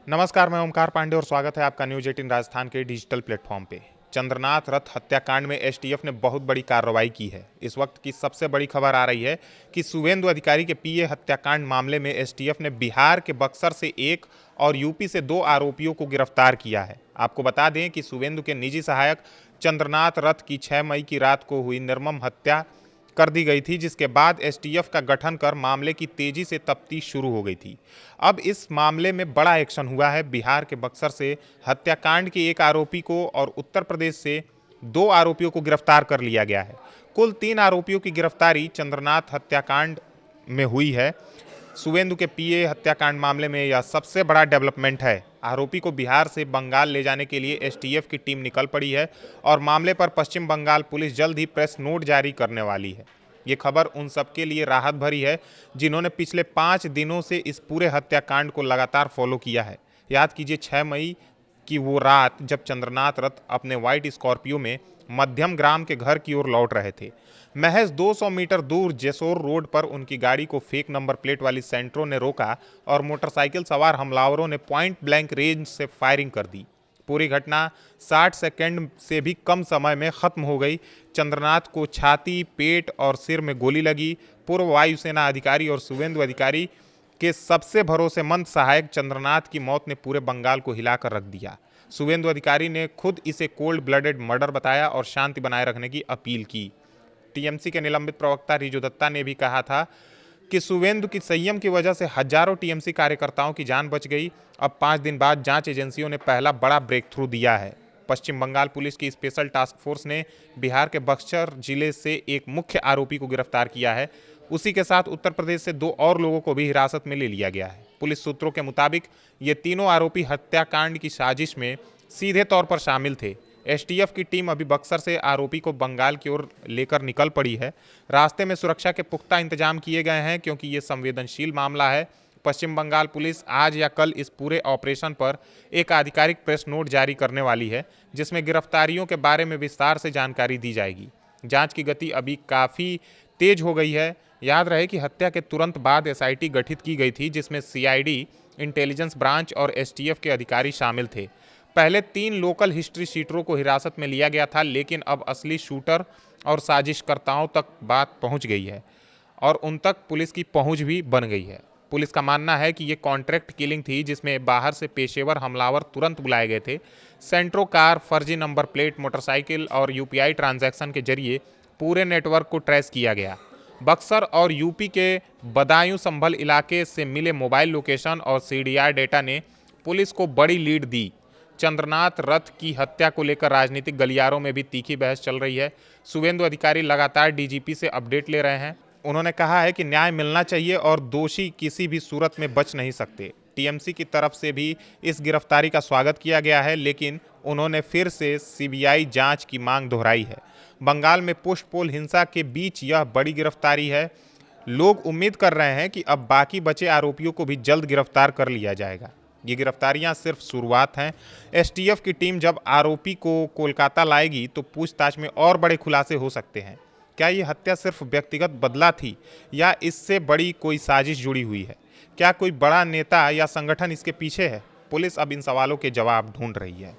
नमस्कार, मैं ओमकार पांडे और स्वागत है आपका न्यूज 18 राजस्थान के डिजिटल प्लेटफॉर्म पे। चंद्रनाथ रथ हत्याकांड में एसटीएफ ने बहुत बड़ी कार्रवाई की है। इस वक्त की सबसे बड़ी खबर आ रही है कि शुवेंदु अधिकारी के पीए हत्याकांड मामले में एसटीएफ ने बिहार के बक्सर से एक और यूपी से 2 आरोपियों को गिरफ्तार किया है। आपको बता दें कि शुवेंदु के निजी सहायक चंद्रनाथ रथ की 6 मई की रात को हुई निर्मम हत्या कर दी गई थी, जिसके बाद एसटीएफ का गठन कर मामले की तेजी से तफ्तीश शुरू हो गई थी। अब इस मामले में बड़ा एक्शन हुआ है। बिहार के बक्सर से हत्याकांड के एक आरोपी को और उत्तर प्रदेश से 2 आरोपियों को गिरफ्तार कर लिया गया है। कुल 3 आरोपियों की गिरफ्तारी चंद्रनाथ हत्याकांड में हुई है। शुवेंदु के पीए हत्याकांड मामले में यह सबसे बड़ा डेवलपमेंट है। आरोपी को बिहार से बंगाल ले जाने के लिए एसटीएफ की टीम निकल पड़ी है और मामले पर पश्चिम बंगाल पुलिस जल्द ही प्रेस नोट जारी करने वाली है। ये खबर उन सबके लिए राहत भरी है जिन्होंने पिछले 5 दिनों से इस पूरे हत्याकांड को लगातार फॉलो किया है। याद कीजिए 6 मई की वो रात जब चंद्रनाथ रथ अपने व्हाइट स्कॉर्पियो में मध्यम ग्राम के घर की ओर लौट रहे थे। महज 200 मीटर दूर जेसोर रोड पर उनकी गाड़ी को फेक नंबर प्लेट वाली सेंट्रो ने रोका और मोटरसाइकिल सवार हमलावरों ने पॉइंट ब्लैंक रेंज से फायरिंग कर दी। पूरी घटना 60 सेकंड से भी कम समय में खत्म हो गई। चंद्रनाथ को छाती, पेट और सिर में गोली लगी। पूर्व वायुसेना अधिकारी और शुवेंदु अधिकारी के सबसे भरोसेमंद सहायक चंद्रनाथ की मौत ने पूरे बंगाल को हिलाकर रख दिया। शुवेंदु अधिकारी ने खुद इसे कोल्ड ब्लडेड मर्डर बताया और शांति बनाए रखने की अपील की। टीएमसी के निलंबित प्रवक्ता रिजू दत्ता ने भी कहा था कि शुवेंदु की संयम की वजह से हजारों टीएमसी कार्यकर्ताओं की जान बच गई। अब 5 दिन बाद जांच एजेंसियों ने पहला बड़ा ब्रेक थ्रू दिया है। पश्चिम बंगाल पुलिस की स्पेशल टास्क फोर्स ने बिहार के बक्सर जिले से एक मुख्य आरोपी को गिरफ्तार किया है। उसी के साथ उत्तर प्रदेश से 2 और लोगों को भी हिरासत में ले लिया गया है। पुलिस सूत्रों के मुताबिक ये तीनों आरोपी हत्याकांड की साजिश में सीधे तौर पर शामिल थे। एसटीएफ की टीम अभी बक्सर से आरोपी को बंगाल की ओर लेकर निकल पड़ी है। रास्ते में सुरक्षा के पुख्ता इंतजाम किए गए हैं क्योंकि ये संवेदनशील मामला है। पश्चिम बंगाल पुलिस आज या कल इस पूरे ऑपरेशन पर एक आधिकारिक प्रेस नोट जारी करने वाली है, जिसमें गिरफ्तारियों के बारे में विस्तार से जानकारी दी जाएगी। जांच की गति अभी काफ़ी तेज हो गई है। याद रहे कि हत्या के तुरंत बाद एसआईटी गठित की गई थी, जिसमें सीआईडी, इंटेलिजेंस ब्रांच और एसटीएफ के अधिकारी शामिल थे। पहले 3 लोकल हिस्ट्री शीटरों को हिरासत में लिया गया था, लेकिन अब असली शूटर और साजिशकर्ताओं तक बात पहुंच गई है और उन तक पुलिस की पहुंच भी बन गई है। पुलिस का मानना है कि ये कॉन्ट्रैक्ट किलिंग थी, जिसमें बाहर से पेशेवर हमलावर तुरंत बुलाए गए थे। सेंट्रो कार, फर्जी नंबर प्लेट, मोटरसाइकिल और यूपीआई ट्रांजैक्शन के जरिए पूरे नेटवर्क को ट्रेस किया गया। बक्सर और यूपी के बदायूं संभल इलाके से मिले मोबाइल लोकेशन और सीडीआर डेटा ने पुलिस को बड़ी लीड दी। चंद्रनाथ रथ की हत्या को लेकर राजनीतिक गलियारों में भी तीखी बहस चल रही है। शुवेंदु अधिकारी लगातार डीजीपी से अपडेट ले रहे हैं। उन्होंने कहा है कि न्याय मिलना चाहिए और दोषी किसी भी सूरत में बच नहीं सकते। टीएमसी की तरफ से भी इस गिरफ्तारी का स्वागत किया गया है, लेकिन उन्होंने फिर से सीबीआई जांच की मांग दोहराई है। बंगाल में पुश पोल हिंसा के बीच यह बड़ी गिरफ्तारी है। लोग उम्मीद कर रहे हैं कि अब बाकी बचे आरोपियों को भी जल्द गिरफ्तार कर लिया जाएगा। ये गिरफ्तारियां सिर्फ शुरुआत हैं। एसटीएफ की टीम जब आरोपी को कोलकाता लाएगी तो पूछताछ में और बड़े खुलासे हो सकते हैं। क्या ये हत्या सिर्फ व्यक्तिगत बदला थी या इससे बड़ी कोई साजिश जुड़ी हुई है? क्या कोई बड़ा नेता या संगठन इसके पीछे है? पुलिस अब इन सवालों के जवाब ढूंढ रही है।